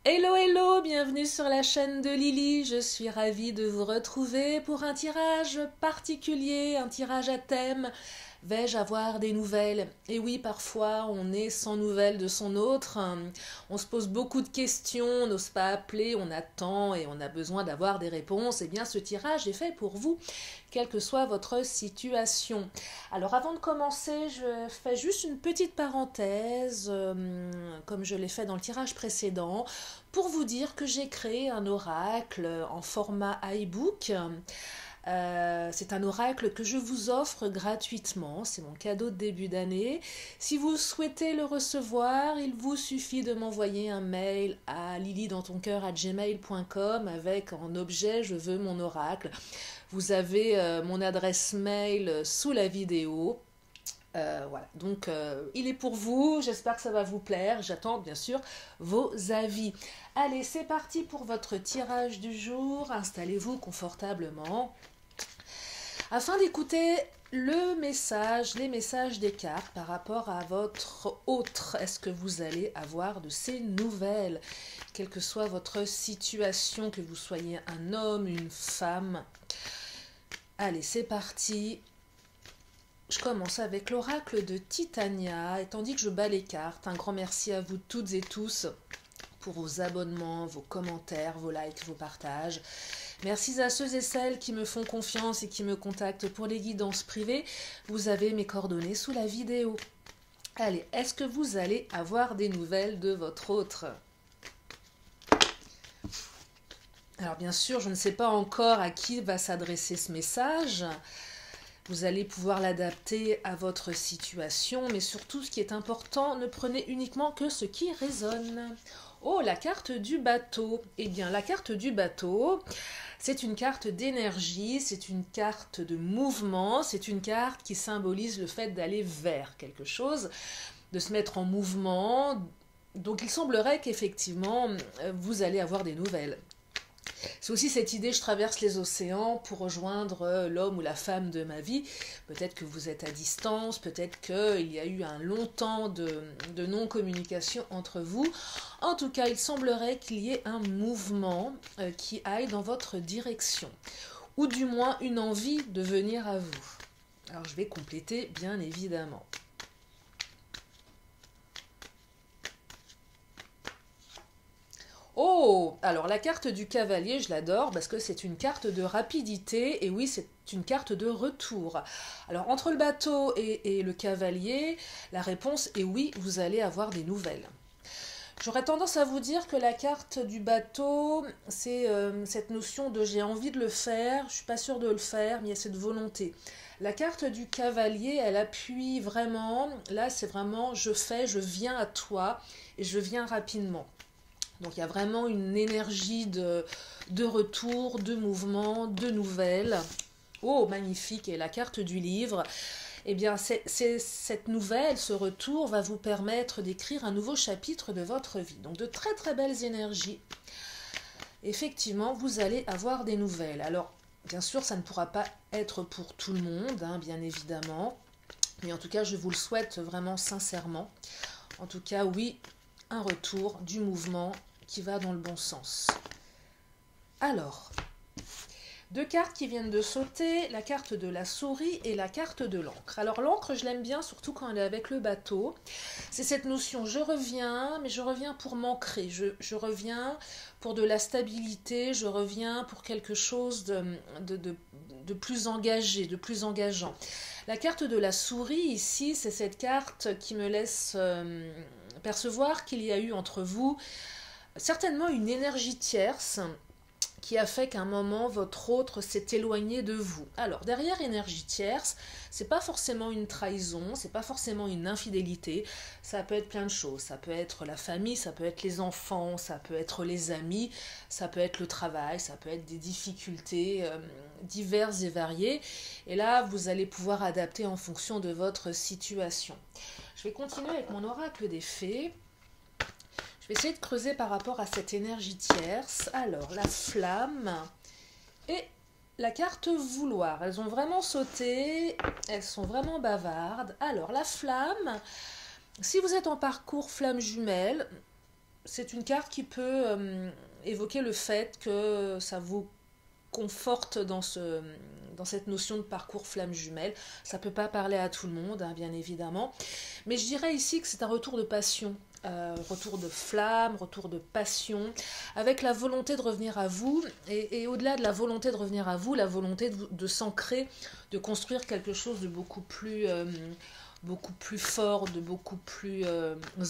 Hello hello, bienvenue sur la chaîne de Lily, je suis ravie de vous retrouver pour un tirage particulier, un tirage à thème. Vais-je avoir des nouvelles? Et oui, parfois on est sans nouvelles de son autre, on se pose beaucoup de questions, on n'ose pas appeler, on attend et on a besoin d'avoir des réponses. Eh bien ce tirage est fait pour vous, quelle que soit votre situation. Alors avant de commencer, je fais juste une petite parenthèse, comme je l'ai fait dans le tirage précédent, pour vous dire que j'ai créé un oracle en format iBook. C'est un oracle que je vous offre gratuitement, c'est mon cadeau de début d'année. Si vous souhaitez le recevoir, il vous suffit de m'envoyer un mail à lilydanstoncoeur@gmail.com avec en objet je veux mon oracle. Vous avez mon adresse mail sous la vidéo. Voilà, donc il est pour vous, j'espère que ça va vous plaire, j'attends bien sûr vos avis. Allez, c'est parti pour votre tirage du jour, installez-vous confortablement afin d'écouter les messages des cartes par rapport à votre autre. Est-ce que vous allez avoir de ces nouvelles, quelle que soit votre situation, que vous soyez un homme, une femme? Allez, c'est parti. Je commence avec l'oracle de Titania, et tandis que je bats les cartes, un grand merci à vous toutes et tous pour vos abonnements, vos commentaires, vos likes, vos partages. Merci à ceux et celles qui me font confiance et qui me contactent pour les guidances privées. Vous avez mes coordonnées sous la vidéo. Allez, est-ce que vous allez avoir des nouvelles de votre autre? Alors bien sûr, je ne sais pas encore à qui va s'adresser ce message. Vous allez pouvoir l'adapter à votre situation, mais surtout, ce qui est important, ne prenez uniquement que ce qui résonne. Oh, la carte du bateau. Eh bien, la carte du bateau, c'est une carte d'énergie, c'est une carte de mouvement, c'est une carte qui symbolise le fait d'aller vers quelque chose, de se mettre en mouvement. Donc, il semblerait qu'effectivement, vous allez avoir des nouvelles. C'est aussi cette idée, je traverse les océans pour rejoindre l'homme ou la femme de ma vie. Peut-être que vous êtes à distance, peut-être qu'il y a eu un long temps de non-communication entre vous. En tout cas, il semblerait qu'il y ait un mouvement qui aille dans votre direction, ou du moins une envie de venir à vous. Alors je vais compléter bien évidemment. Oh, alors la carte du cavalier, je l'adore parce que c'est une carte de rapidité et oui, c'est une carte de retour. Alors entre le bateau et le cavalier, la réponse est oui, vous allez avoir des nouvelles. J'aurais tendance à vous dire que la carte du bateau, c'est cette notion de j'ai envie de le faire, je suis pas sûre de le faire, mais il y a cette volonté. La carte du cavalier, elle appuie vraiment, là c'est vraiment je fais, je viens à toi et je viens rapidement. Donc il y a vraiment une énergie de retour, de mouvement, de nouvelles. Oh, magnifique! Et la carte du livre, eh bien cette nouvelle, ce retour va vous permettre d'écrire un nouveau chapitre de votre vie. Donc de très très belles énergies. Effectivement, vous allez avoir des nouvelles. Alors, bien sûr, ça ne pourra pas être pour tout le monde, hein, bien évidemment. Mais en tout cas, je vous le souhaite vraiment sincèrement. En tout cas, oui, un retour du mouvement qui va dans le bon sens. Alors, deux cartes qui viennent de sauter, la carte de la souris et la carte de l'encre. Alors l'encre, je l'aime bien, surtout quand elle est avec le bateau. C'est cette notion, je reviens, mais je reviens pour m'ancrer, je reviens pour de la stabilité, je reviens pour quelque chose de plus engagé, de plus engageant. La carte de la souris, ici, c'est cette carte qui me laisse percevoir qu'il y a eu entre vous certainement une énergie tierce qui a fait qu'à un moment, votre autre s'est éloigné de vous. Alors, derrière énergie tierce, c'est pas forcément une trahison, c'est pas forcément une infidélité, ça peut être plein de choses. Ça peut être la famille, ça peut être les enfants, ça peut être les amis, ça peut être le travail, ça peut être des difficultés diverses et variées. Et là, vous allez pouvoir adapter en fonction de votre situation. Je vais continuer avec mon oracle des fées. Je vais essayer de creuser par rapport à cette énergie tierce. Alors, la flamme et la carte vouloir. Elles ont vraiment sauté, elles sont vraiment bavardes. Alors, la flamme, si vous êtes en parcours flamme jumelle, c'est une carte qui peut évoquer le fait que ça vous conforte dans cette notion de parcours flamme jumelle. Ça ne peut pas parler à tout le monde, hein, bien évidemment. Mais je dirais ici que c'est un retour de passion, retour de flamme, retour de passion, avec la volonté de revenir à vous. Et au-delà de la volonté de revenir à vous, la volonté de s'ancrer, de construire quelque chose de beaucoup plus fort, de beaucoup plus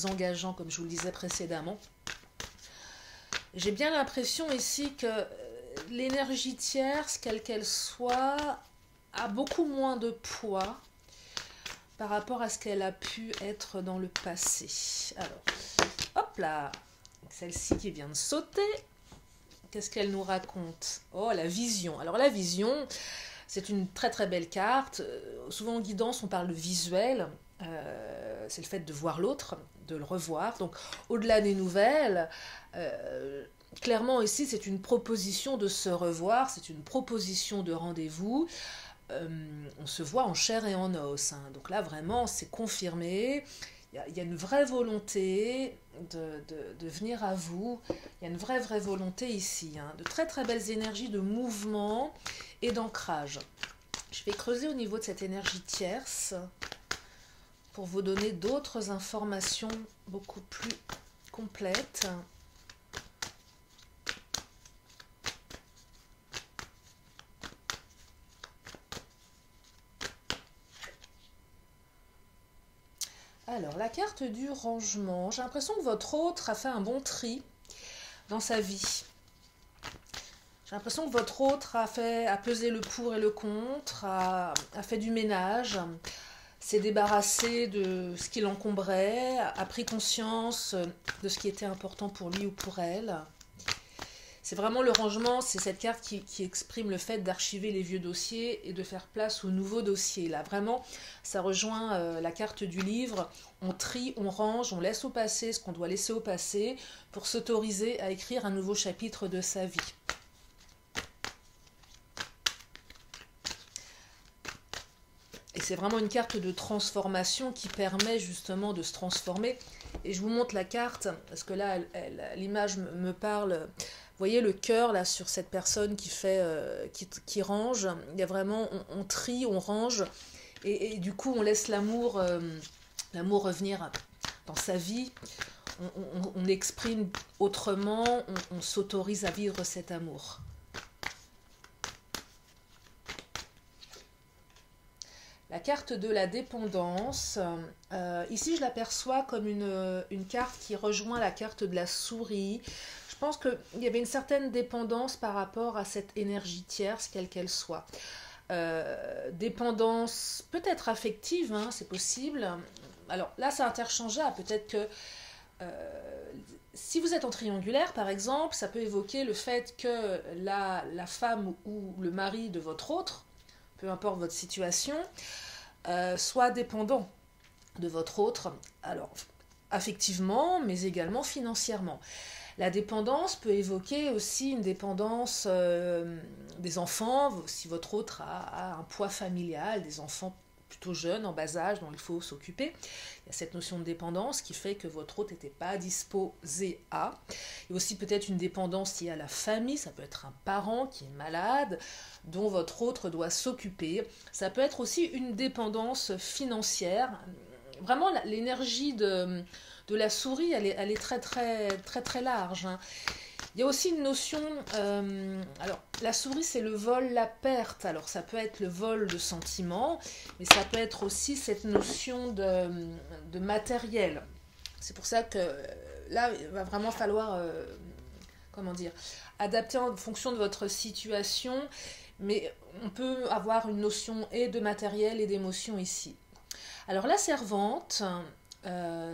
engageant, comme je vous le disais précédemment. J'ai bien l'impression ici que l'énergie tierce, quelle qu'elle soit, a beaucoup moins de poids par rapport à ce qu'elle a pu être dans le passé. Alors, hop là, celle-ci qui vient de sauter, qu'est-ce qu'elle nous raconte? Oh, la vision. Alors la vision, c'est une très très belle carte. Souvent en guidance, on parle de visuel. C'est le fait de voir l'autre, de le revoir. Donc, au-delà des nouvelles, clairement ici, c'est une proposition de se revoir, c'est une proposition de rendez-vous. On se voit en chair et en os. Hein. Donc là, vraiment, c'est confirmé. Il y a une vraie volonté de venir à vous. Il y a une vraie volonté ici. Hein. De très très belles énergies de mouvement et d'ancrage. Je vais creuser au niveau de cette énergie tierce pour vous donner d'autres informations beaucoup plus complètes. Alors, la carte du rangement. J'ai l'impression que votre autre a fait un bon tri dans sa vie. J'ai l'impression que votre autre a pesé le pour et le contre, a fait du ménage, s'est débarrassé de ce qui l'encombrait, a pris conscience de ce qui était important pour lui ou pour elle. C'est vraiment le rangement, c'est cette carte qui exprime le fait d'archiver les vieux dossiers et de faire place aux nouveaux dossiers. Là, vraiment, ça rejoint la carte du livre. On trie, on range, on laisse au passé ce qu'on doit laisser au passé pour s'autoriser à écrire un nouveau chapitre de sa vie. Et c'est vraiment une carte de transformation qui permet justement de se transformer. Et je vous montre la carte, parce que là, l'image me parle. Vous voyez le cœur là sur cette personne qui range. Il y a vraiment, on trie, on range, et du coup on laisse l'amour revenir dans sa vie. On exprime autrement, on s'autorise à vivre cet amour. La carte de la dépendance, ici je l'aperçois comme une carte qui rejoint la carte de la souris. Je pense qu'il y avait une certaine dépendance par rapport à cette énergie tierce, quelle qu'elle soit. Dépendance peut-être affective, hein, c'est possible. Alors là, c'est interchangeable. Peut-être que si vous êtes en triangulaire, par exemple, ça peut évoquer le fait que la femme ou le mari de votre autre, peu importe votre situation, soit dépendant de votre autre, alors affectivement, mais également financièrement. La dépendance peut évoquer aussi une dépendance des enfants, si votre autre a un poids familial, des enfants plutôt jeunes, en bas âge, dont il faut s'occuper. Il y a cette notion de dépendance qui fait que votre autre n'était pas disposé à. Il y a aussi peut-être une dépendance liée à la famille, ça peut être un parent qui est malade, dont votre autre doit s'occuper. Ça peut être aussi une dépendance financière. Vraiment, l'énergie de la souris, elle est très large. Hein. Il y a aussi une notion, alors la souris c'est le vol, la perte, alors ça peut être le vol de sentiments, mais ça peut être aussi cette notion de matériel. C'est pour ça que là il va vraiment falloir, adapter en fonction de votre situation, mais on peut avoir une notion et de matériel et d'émotion ici. Alors la servante,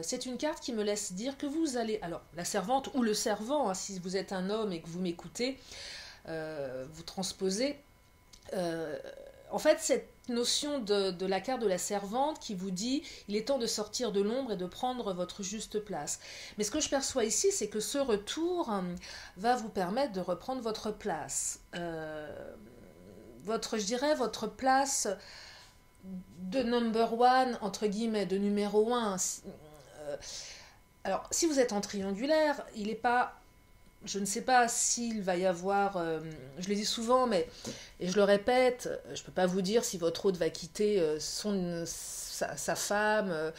c'est une carte qui me laisse dire que vous allez... Alors, la servante ou le servant, hein, si vous êtes un homme et que vous m'écoutez, vous transposez. En fait, cette notion de la carte de la servante qui vous dit il est temps de sortir de l'ombre et de prendre votre juste place. Mais ce que je perçois ici, c'est que ce retour va vous permettre de reprendre votre place. Votre place de number one, entre guillemets, de numéro un. Alors, si vous êtes en triangulaire, il n'est pas... Je ne sais pas s'il va y avoir... je le dis souvent, mais... Et je le répète, je ne peux pas vous dire si votre hôte va quitter sa femme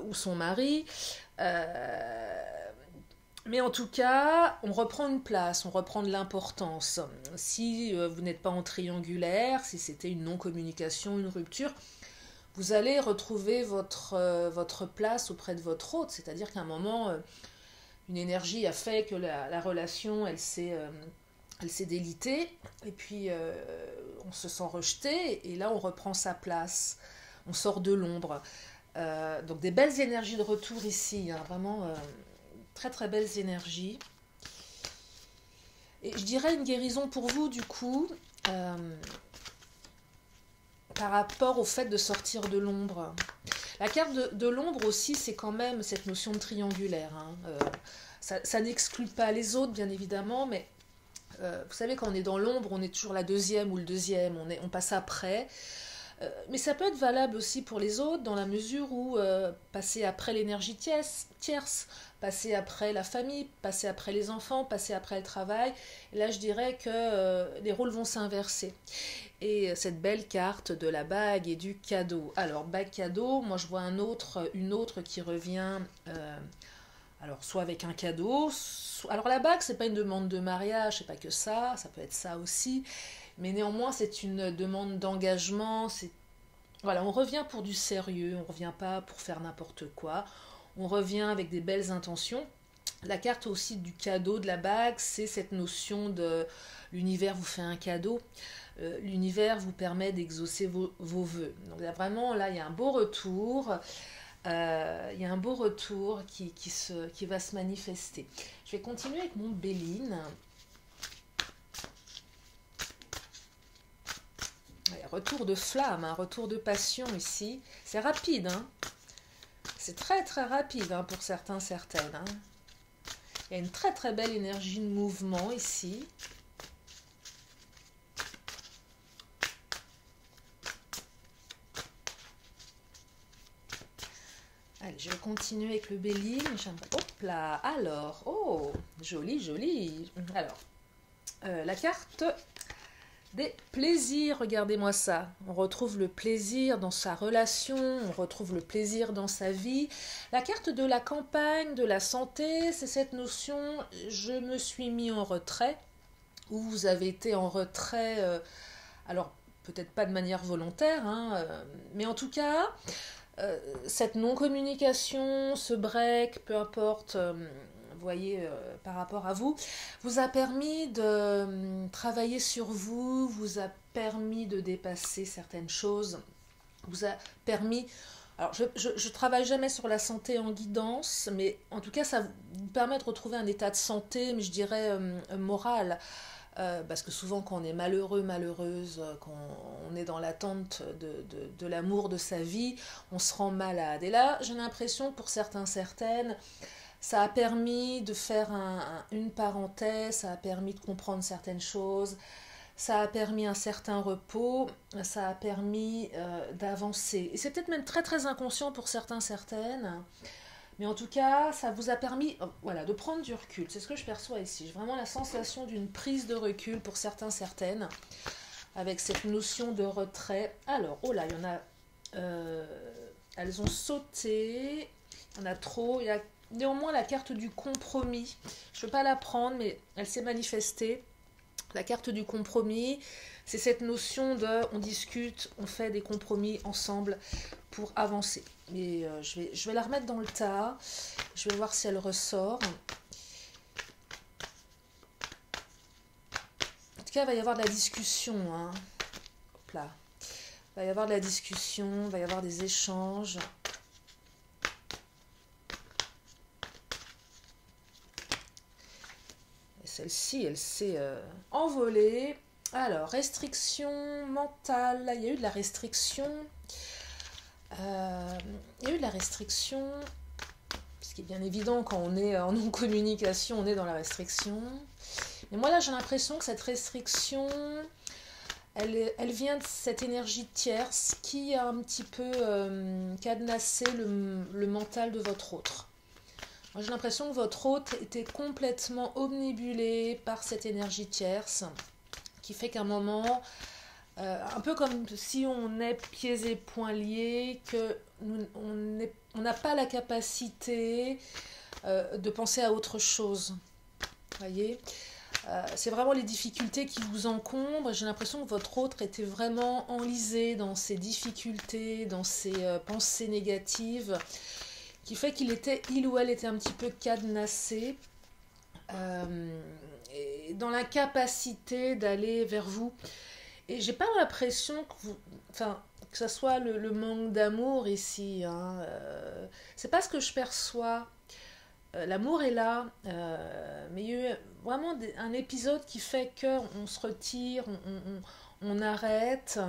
ou son mari. Mais en tout cas, on reprend une place, on reprend de l'importance. Si vous n'êtes pas en triangulaire, si c'était une non-communication, une rupture, vous allez retrouver votre place auprès de votre hôte. C'est-à-dire qu'à un moment, une énergie a fait que la relation, elle s'est délitée. Et puis, on se sent rejeté. Et là, on reprend sa place. On sort de l'ombre. Donc, des belles énergies de retour ici. Hein, vraiment, très, très belles énergies. Et je dirais une guérison pour vous, du coup. Par rapport au fait de sortir de l'ombre. La carte de l'ombre aussi, c'est quand même cette notion de triangulaire. Hein. Ça n'exclut pas les autres, bien évidemment, mais vous savez, quand on est dans l'ombre, on est toujours la deuxième ou le deuxième, on passe après. Mais ça peut être valable aussi pour les autres, dans la mesure où passer après l'énergie tierce, passer après la famille, passer après les enfants, passer après le travail, et là je dirais que les rôles vont s'inverser. Et cette belle carte de la bague et du cadeau. Alors, bague cadeau, moi je vois une autre qui revient, alors soit avec un cadeau, alors la bague c'est pas une demande de mariage, c'est pas que ça peut être ça aussi, mais néanmoins c'est une demande d'engagement, voilà, on revient pour du sérieux, on revient pas pour faire n'importe quoi, on revient avec des belles intentions. La carte aussi du cadeau, de la bague, c'est cette notion de l'univers vous fait un cadeau. L'univers vous permet d'exaucer vos vœux. Donc là, vraiment, là, il y a un beau retour. Il y a un beau retour qui va se manifester. Je vais continuer avec mon Béline. Ouais, retour de flamme, hein, retour de passion ici. C'est rapide, hein. C'est très très rapide hein, pour certains, certaines. Hein. Il y a une très très belle énergie de mouvement ici. Allez, je vais continuer avec le Béline. Hop là, alors, oh, joli, joli. Alors, la carte des plaisirs, regardez-moi ça. On retrouve le plaisir dans sa relation, on retrouve le plaisir dans sa vie. La carte de la campagne, de la santé, c'est cette notion, je me suis mis en retrait, ou vous avez été en retrait, alors peut-être pas de manière volontaire, hein, mais en tout cas... cette non-communication, ce break, peu importe, vous voyez, par rapport à vous, vous a permis de travailler sur vous, vous a permis de dépasser certaines choses, vous a permis... Alors, je travaille jamais sur la santé en guidance, mais en tout cas, ça vous permet de retrouver un état de santé, mais je dirais moral. Parce que souvent quand on est malheureux, malheureuse, quand on est dans l'attente de l'amour de sa vie, on se rend malade. Et là, j'ai l'impression que pour certains, certaines, ça a permis de faire une parenthèse, ça a permis de comprendre certaines choses, ça a permis un certain repos, ça a permis d'avancer. Et c'est peut-être même très très inconscient pour certains, certaines. Mais en tout cas, ça vous a permis voilà, de prendre du recul. C'est ce que je perçois ici. J'ai vraiment la sensation d'une prise de recul pour certains, certaines, avec cette notion de retrait. Alors, oh là, il y en a... elles ont sauté. Il y en a trop. Il y a néanmoins la carte du compromis. Je ne veux pas la prendre, mais elle s'est manifestée. La carte du compromis, c'est cette notion de on discute, on fait des compromis ensemble pour avancer. Et je vais la remettre dans le tas. Je vais voir si elle ressort. En tout cas, il va y avoir de la discussion. Hein. Hop là. Il va y avoir de la discussion, il va y avoir des échanges. Et celle-ci, elle s'est envolée. Alors, restriction mentale. Il y a eu de la restriction. Il y a eu de la restriction, ce qui est bien évident quand on est en non-communication, on est dans la restriction. Mais moi là j'ai l'impression que cette restriction, elle vient de cette énergie tierce qui a un petit peu cadenassé le mental de votre autre. Moi, j'ai l'impression que votre hôte était complètement omnibulé par cette énergie tierce, qui fait qu'à un moment, un peu comme si on est pieds et poings liés, que on n'a pas la capacité de penser à autre chose. Voyez, c'est vraiment les difficultés qui vous encombrent. J'ai l'impression que votre autre était vraiment enlisé dans ses difficultés, dans ses pensées négatives, qui fait il ou elle était un petit peu cadenassé, et dans l'incapacité d'aller vers vous. Et j'ai pas l'impression que que ça soit le manque d'amour ici, hein. C'est pas ce que je perçois. L'amour est là, mais il y a eu vraiment un épisode qui fait qu'on se retire, on arrête,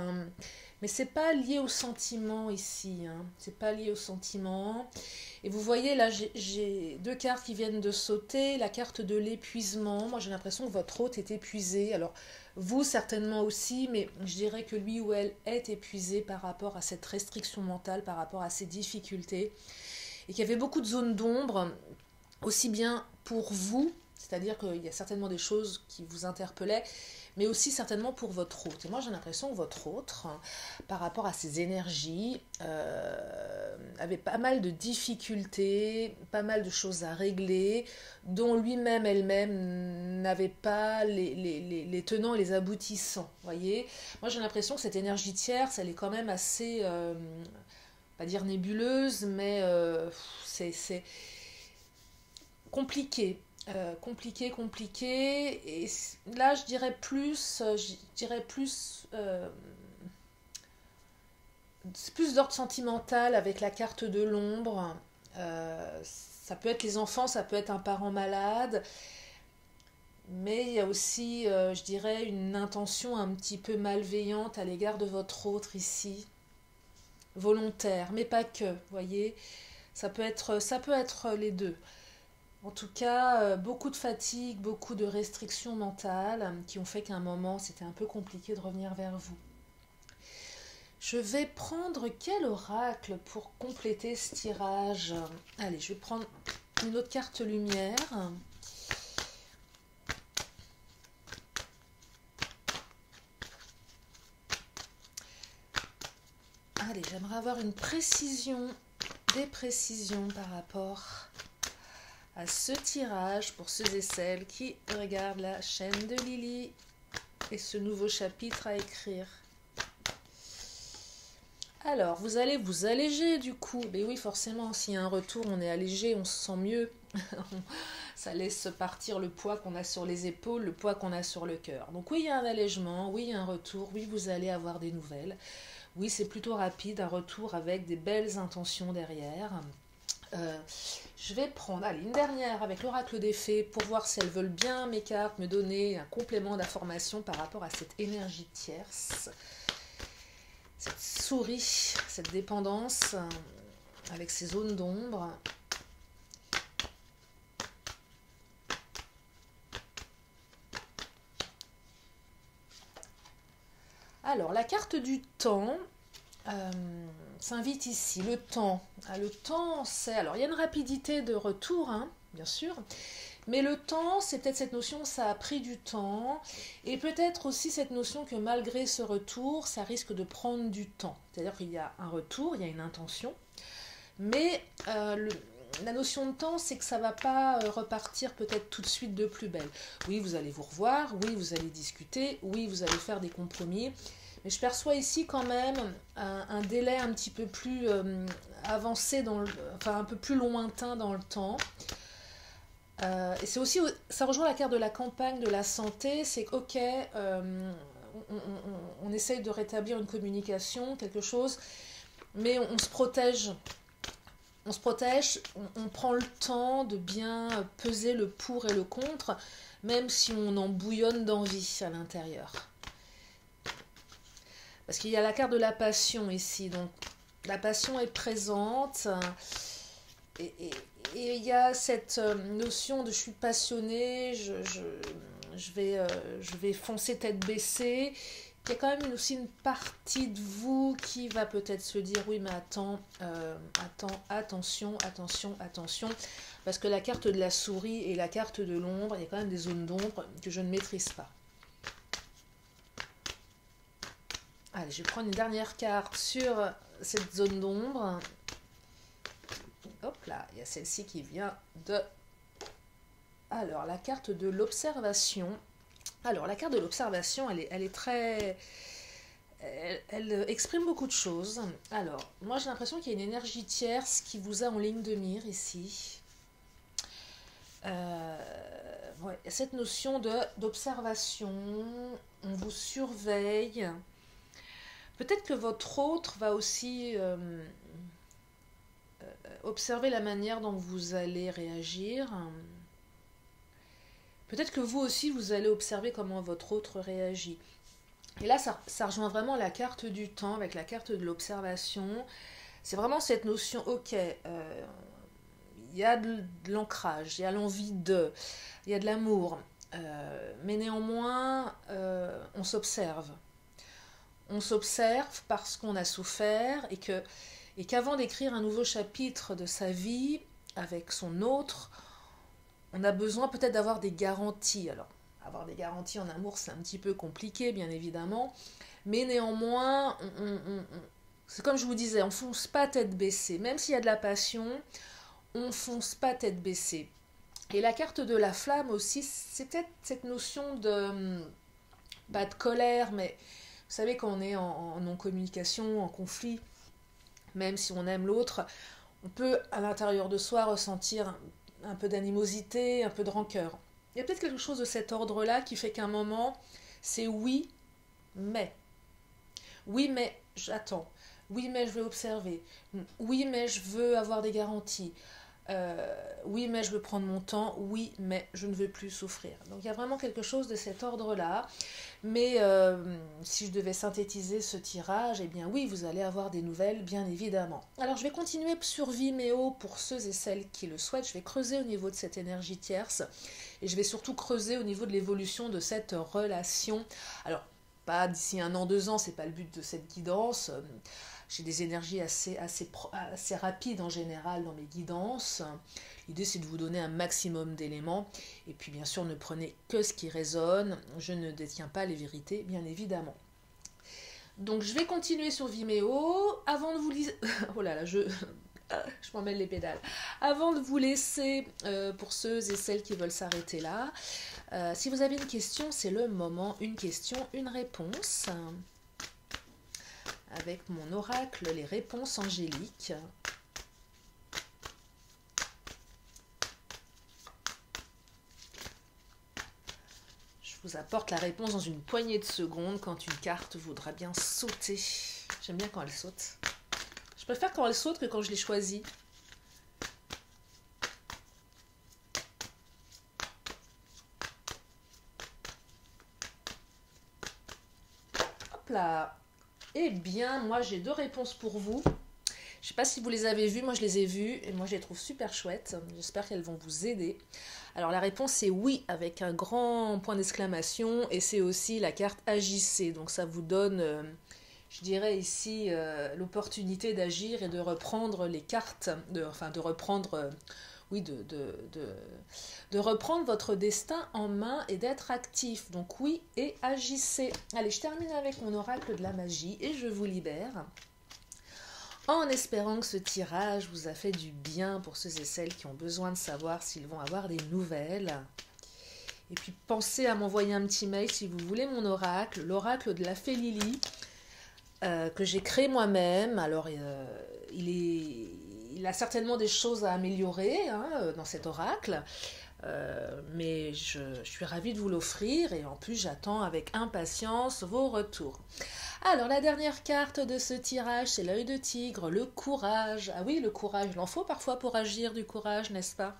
mais c'est pas lié au sentiment ici, hein. C'est pas lié au sentiment. Et vous voyez là, j'ai deux cartes qui viennent de sauter, la carte de l'épuisement. Moi j'ai l'impression que votre hôte est épuisé. Alors vous certainement aussi, mais je dirais que lui ou elle est épuisé par rapport à cette restriction mentale, par rapport à ces difficultés, et qu'il y avait beaucoup de zones d'ombre, aussi bien pour vous, c'est-à-dire qu'il y a certainement des choses qui vous interpellaient, mais aussi certainement pour votre hôte. Et moi j'ai l'impression que votre hôte, par rapport à ses énergies, avait pas mal de difficultés, pas mal de choses à régler, dont lui-même, elle-même n'avait pas les tenants et les aboutissants. Voyez, moi j'ai l'impression que cette énergie tierce, elle est quand même assez, pas dire nébuleuse, mais c'est compliqué. Compliqué. Et là, je dirais plus, c'est plus d'ordre sentimental avec la carte de l'ombre. Ça peut être les enfants, ça peut être un parent malade, mais il y a aussi, je dirais, une intention un petit peu malveillante à l'égard de votre autre ici, volontaire, mais pas que, voyez, ça peut être les deux. En tout cas, beaucoup de fatigue, beaucoup de restrictions mentales qui ont fait qu'à un moment, c'était un peu compliqué de revenir vers vous. Je vais prendre quel oracle pour compléter ce tirage? Allez, je vais prendre une autre carte lumière. Allez, j'aimerais avoir une précision, des précisions par rapport à ce tirage pour ceux et celles qui regardent la chaîne de Lily et ce nouveau chapitre à écrire. Alors, vous allez vous alléger du coup. Mais oui, forcément, s'il y a un retour, on est allégé, on se sent mieux. Ça laisse partir le poids qu'on a sur les épaules, le poids qu'on a sur le cœur. Donc oui, il y a un allègement, oui, il y a un retour, oui, vous allez avoir des nouvelles. Oui, c'est plutôt rapide, un retour avec des belles intentions derrière. Je vais prendre une dernière avec l'oracle des fées pour voir si elles veulent bien, mes cartes, me donner un complément d'information par rapport à cette énergie tierce, cette souris, cette dépendance avec ces zones d'ombre. Alors, la carte du temps s'invite ici. Le temps. Le temps, c'est... Alors, il y a une rapidité de retour, hein, bien sûr. Mais le temps, c'est peut-être cette notion, ça a pris du temps. Et peut-être aussi cette notion que malgré ce retour, ça risque de prendre du temps. C'est-à-dire qu'il y a un retour, il y a une intention. Mais la notion de temps, c'est que ça ne va pas repartir peut-être tout de suite de plus belle. Oui, vous allez vous revoir, oui, vous allez discuter, oui, vous allez faire des compromis. Mais je perçois ici quand même un délai un petit peu plus avancé, enfin un peu plus lointain dans le temps. Et c'est aussi, ça rejoint la carte de la campagne de la santé, c'est que ok, on essaye de rétablir une communication, quelque chose, mais on se protège. On se protège, on prend le temps de bien peser le pour et le contre, même si on en bouillonne d'envie à l'intérieur. Parce qu'il y a la carte de la passion ici, donc la passion est présente, et il y a cette notion de je suis passionnée, je vais foncer tête baissée, il y a quand même aussi une partie de vous qui va peut-être se dire oui mais attention, parce que la carte de la souris et la carte de l'ombre, il y a quand même des zones d'ombre que je ne maîtrise pas. Allez, je vais prendre une dernière carte sur cette zone d'ombre. Hop là, il y a celle-ci qui vient de... Alors, la carte de l'observation. Alors, la carte de l'observation, elle est très... Elle exprime beaucoup de choses. Alors, moi j'ai l'impression qu'il y a une énergie tierce qui vous a en ligne de mire ici. Ouais, cette notion d'observation, on vous surveille. Peut-être que votre autre va aussi observer la manière dont vous allez réagir. Peut-être que vous aussi, vous allez observer comment votre autre réagit. Et là, ça rejoint vraiment la carte du temps avec la carte de l'observation. C'est vraiment cette notion, ok, il y a de l'ancrage, il y a l'envie de, il y a de l'amour, mais néanmoins, on s'observe. On s'observe parce qu'on a souffert et qu'avant d'écrire un nouveau chapitre de sa vie avec son autre, on a besoin peut-être d'avoir des garanties. Alors, avoir des garanties en amour, c'est un petit peu compliqué, bien évidemment. Mais néanmoins, c'est comme je vous disais, on ne fonce pas tête baissée. Même s'il y a de la passion, on ne fonce pas tête baissée. Et la carte de la flamme aussi, c'est peut-être cette notion de... pas de colère, mais vous savez, quand on est en non-communication, en conflit, même si on aime l'autre, on peut, à l'intérieur de soi, ressentir un peu d'animosité, un peu de rancœur. Il y a peut-être quelque chose de cet ordre-là qui fait qu'à un moment, c'est oui, mais. Oui, mais j'attends. Oui, mais je veux observer. Oui, mais je veux avoir des garanties. Oui, mais je veux prendre mon temps. Oui, mais je ne veux plus souffrir. Donc il y a vraiment quelque chose de cet ordre-là. Mais si je devais synthétiser ce tirage, eh bien oui, vous allez avoir des nouvelles, bien évidemment. Alors je vais continuer sur Vimeo pour ceux et celles qui le souhaitent. Je vais creuser au niveau de cette énergie tierce. Et je vais surtout creuser au niveau de l'évolution de cette relation. Alors, pas d'ici 1 an, 2 ans, c'est pas le but de cette guidance. J'ai des énergies assez rapides en général dans mes guidances. L'idée, c'est de vous donner un maximum d'éléments. Et puis, bien sûr, ne prenez que ce qui résonne. Je ne détiens pas les vérités, bien évidemment. Donc, je vais continuer sur Vimeo. Avant de vous lire... oh là là, je m'en mêle les pédales. Avant de vous laisser, pour ceux et celles qui veulent s'arrêter là, si vous avez une question, c'est le moment. Une question, une réponse. Avec mon oracle, les réponses angéliques. Je vous apporte la réponse dans une poignée de secondes quand une carte voudra bien sauter. J'aime bien quand elle saute. Je préfère quand elle saute que quand je l'ai choisie. Hop là. Eh bien, moi j'ai 2 réponses pour vous. Je ne sais pas si vous les avez vues, moi je les ai vues et moi je les trouve super chouettes. J'espère qu'elles vont vous aider. Alors la réponse est oui avec un grand point d'exclamation et c'est aussi la carte agissez. Donc ça vous donne, je dirais ici, l'opportunité d'agir et de reprendre les cartes, de reprendre votre destin en main et d'être actif. Donc oui et agissez. Allez, je termine avec mon oracle de la magie et je vous libère. En espérant que ce tirage vous a fait du bien pour ceux et celles qui ont besoin de savoir s'ils vont avoir des nouvelles. Et puis pensez à m'envoyer un petit mail si vous voulez mon oracle, l'oracle de la fée Lily, que j'ai créé moi-même. Alors il a certainement des choses à améliorer dans cet oracle. Mais je suis ravie de vous l'offrir et en plus j'attends avec impatience vos retours. Alors la dernière carte de ce tirage, c'est l'œil de tigre, le courage. Ah oui, le courage, il en faut parfois pour agir du courage, n'est-ce pas?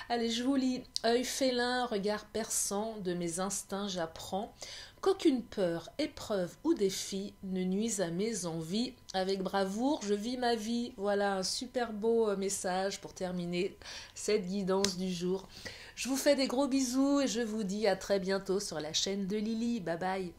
Allez, je vous lis. Œil félin, regard perçant, de mes instincts j'apprends qu'aucune peur, épreuve ou défi ne nuise à mes envies. Avec bravoure, je vis ma vie. Voilà un super beau message pour terminer cette guidance du jour. Je vous fais des gros bisous et je vous dis à très bientôt sur la chaîne de Lily. Bye bye.